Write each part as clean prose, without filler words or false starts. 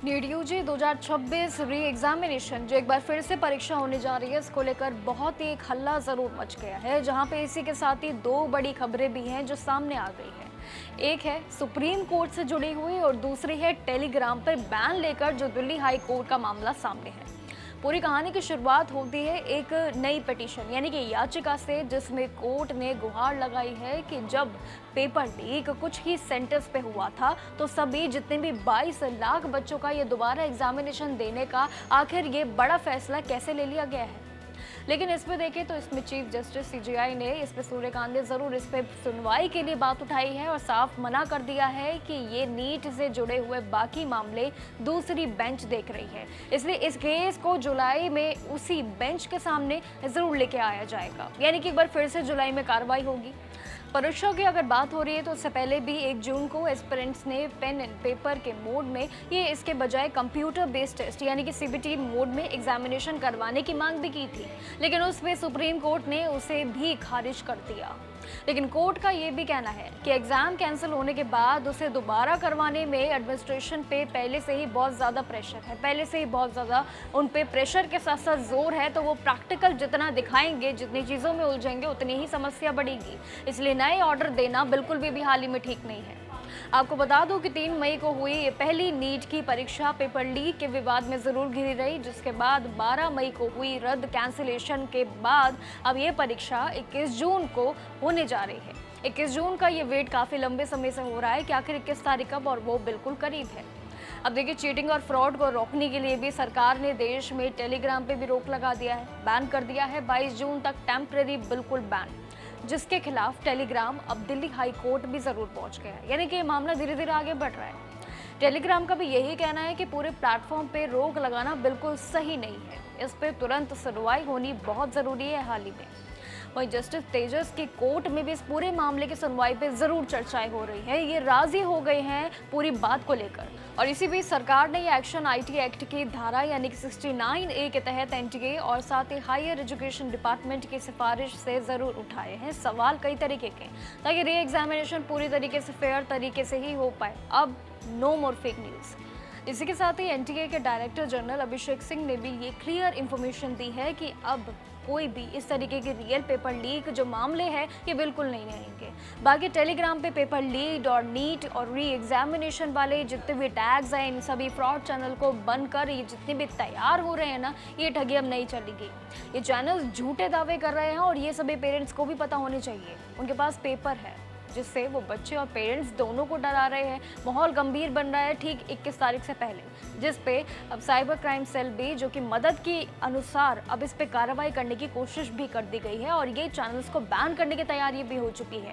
NEET UG 2026 re examination जो एक बार फिर से परीक्षा होने जा रही है, इसको लेकर बहुत ही एक हल्ला जरूर मच गया है, जहां पे इसी के साथ ही दो बड़ी खबरें भी हैं जो सामने आ गई है। एक है सुप्रीम कोर्ट से जुड़ी हुई और दूसरी है टेलीग्राम पर बैन लेकर जो दिल्ली हाई कोर्ट का मामला सामने है। पूरी कहानी की शुरुआत होती है एक नई पिटीशन यानी कि याचिका से, जिसमें कोर्ट ने गुहार लगाई है कि जब पेपर लीक कुछ ही सेंटर्स पे हुआ था तो सभी जितने भी 22 लाख बच्चों का ये दोबारा एग्जामिनेशन देने का आखिर ये बड़ा फैसला कैसे ले लिया गया है। लेकिन इस पे देखें तो इसमें चीफ जस्टिस सीजेआई ने इस पे सूर्यकांत ने जरूर इस पे सुनवाई के लिए बात उठाई है और साफ मना कर दिया है कि ये नीट से जुड़े हुए बाकी मामले दूसरी बेंच देख रही है, इसलिए इस केस को जुलाई में उसी बेंच के सामने जरूर लेके आया जाएगा, यानी कि एक बार फिर से जुलाई में कार्रवाई होगी। परीक्षा की अगर बात हो रही है तो उससे पहले भी 1 जून को एस्पिरेंट्स ने पेन एंड पेपर के मोड में ये इसके बजाय कंप्यूटर बेस्ड टेस्ट यानी कि सीबीटी मोड में एग्जामिनेशन करवाने की मांग भी की थी, लेकिन उस पे सुप्रीम कोर्ट ने उसे भी खारिज कर दिया। लेकिन कोर्ट का ये भी कहना है कि एग्जाम कैंसिल होने के बाद उसे दोबारा करवाने में एडमिनिस्ट्रेशन पे पहले से ही बहुत ज़्यादा प्रेशर है, पहले से ही बहुत ज़्यादा उन पे प्रेशर के साथ साथ जोर है, तो वो प्रैक्टिकल जितना दिखाएंगे, जितनी चीज़ों में उलझेंगे उतनी ही समस्या बढ़ेगी, इसलिए नए ऑर्डर देना बिल्कुल भी हाल ही में ठीक नहीं है। आपको बता दूं कि 3 मई को हुई ये पहली नीट की परीक्षा पेपर लीक के विवाद में जरूर घिरी रही, जिसके बाद 12 मई को हुई रद्द कैंसिलेशन के बाद अब ये परीक्षा 21 जून को होने जा रही है। 21 जून का ये वेट काफ़ी लंबे समय से हो रहा है कि आखिर 21 तारीख कब, और वो बिल्कुल करीब है। अब देखिए, चीटिंग और फ्रॉड को रोकने के लिए भी सरकार ने देश में टेलीग्राम पे भी रोक लगा दिया है, बैन कर दिया है 22 जून तक टेम्परेरी बिल्कुल बैन, जिसके खिलाफ टेलीग्राम अब दिल्ली हाई कोर्ट भी जरूर पहुंच गया है, यानी कि ये मामला धीरे धीरे आगे बढ़ रहा है। टेलीग्राम का भी यही कहना है कि पूरे प्लेटफॉर्म पे रोक लगाना बिल्कुल सही नहीं है, इस पे तुरंत सुनवाई होनी बहुत जरूरी है हाल ही में। वहीं जस्टिस तेजस की कोर्ट में भी इस पूरे मामले की सुनवाई पे जरूर चर्चाएं हो रही है, ये राजी हो गए हैं पूरी बात को लेकर। और इसी बीच सरकार ने ये एक्शन आईटी एक्ट की धारा यानी कि 69A के तहत एनटीए और साथ ही हायर एजुकेशन डिपार्टमेंट की सिफारिश से जरूर उठाए हैं सवाल कई तरीके के, ताकि री एग्जामिनेशन पूरी तरीके से फेयर तरीके से ही हो पाए। अब नो मोर फेक न्यूज़। इसी के साथ ही एनटीए के डायरेक्टर जनरल अभिषेक सिंह ने भी ये क्लियर इन्फॉर्मेशन दी है कि अब कोई भी इस तरीके के रियल पेपर लीक जो मामले हैं ये बिल्कुल नहीं रहेंगे। बाकी टेलीग्राम पे पेपर लीक और नीट और री एग्जामिनेशन वाले जितने भी टैग्स हैं, इन सभी फ्रॉड चैनल को बंद कर ये जितने भी तैयार हो रहे हैं ना, ये ठगी अब नहीं चलेगी। ये चैनल झूठे दावे कर रहे हैं और ये सभी पेरेंट्स को भी पता होने चाहिए, उनके पास पेपर है जिससे वो बच्चे और पेरेंट्स दोनों को डरा रहे हैं। माहौल गंभीर बन रहा है ठीक 21 तारीख से पहले, जिस पे अब साइबर क्राइम सेल भी जो कि मदद की अनुसार अब इस पे कार्रवाई करने की कोशिश भी कर दी गई है और ये चैनल्स को बैन करने की तैयारी भी हो चुकी है।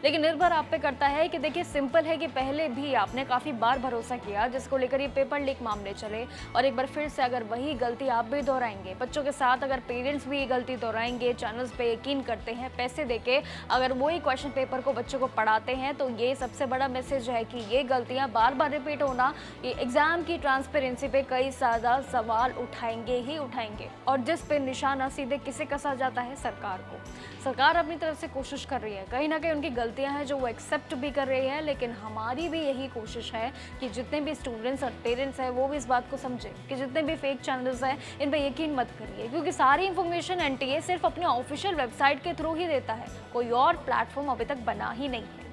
लेकिन निर्भर आप पे करता है कि देखिए, सिंपल है कि पहले भी आपने काफ़ी बार भरोसा किया जिसको लेकर ये पेपर लीक मामले चले, और एक बार फिर से अगर वही गलती आप भी दोहराएंगे, बच्चों के साथ अगर पेरेंट्स भी ये गलती दोहराएंगे, चैनल्स पे यकीन करते हैं पैसे देके, अगर वही क्वेश्चन पेपर को बच्चों को पढ़ाते हैं, तो ये सबसे बड़ा मैसेज है कि ये गलतियां बार बार रिपीट होना ये एग्जाम की ट्रांसपेरेंसी पे कई ज़्यादा सवाल उठाएंगे ही उठाएंगे, और जिस पे निशाना सीधे किसे कसा जाता है, सरकार को। सरकार अपनी तरफ से कोशिश कर रही है, कहीं ना कहीं उनकी गलतियां हैं जो वो एक्सेप्ट भी कर रही है, लेकिन हमारी भी यही कोशिश है कि जितने भी स्टूडेंट्स और पेरेंट्स हैं वो भी इस बात को समझें कि जितने भी फेक चैनल्स हैं इन पर यकीन मत करिए, क्योंकि सारी इंफॉर्मेशन एनटीए सिर्फ अपने ऑफिशियल वेबसाइट के थ्रू ही देता है, कोई और प्लेटफॉर्म अभी तक बना ही नहीं है।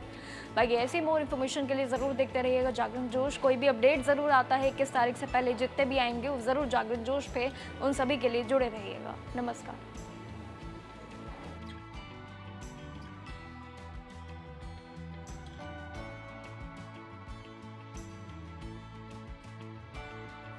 बाकी ऐसी मोर इन्फॉर्मेशन के लिए ज़रूर देखते रहिएगा जागरण जोश। कोई भी अपडेट ज़रूर आता है 21 तारीख से पहले जितने भी आएंगे वो ज़रूर जागरण जोश पे, उन सभी के लिए जुड़े रहिएगा। नमस्कार।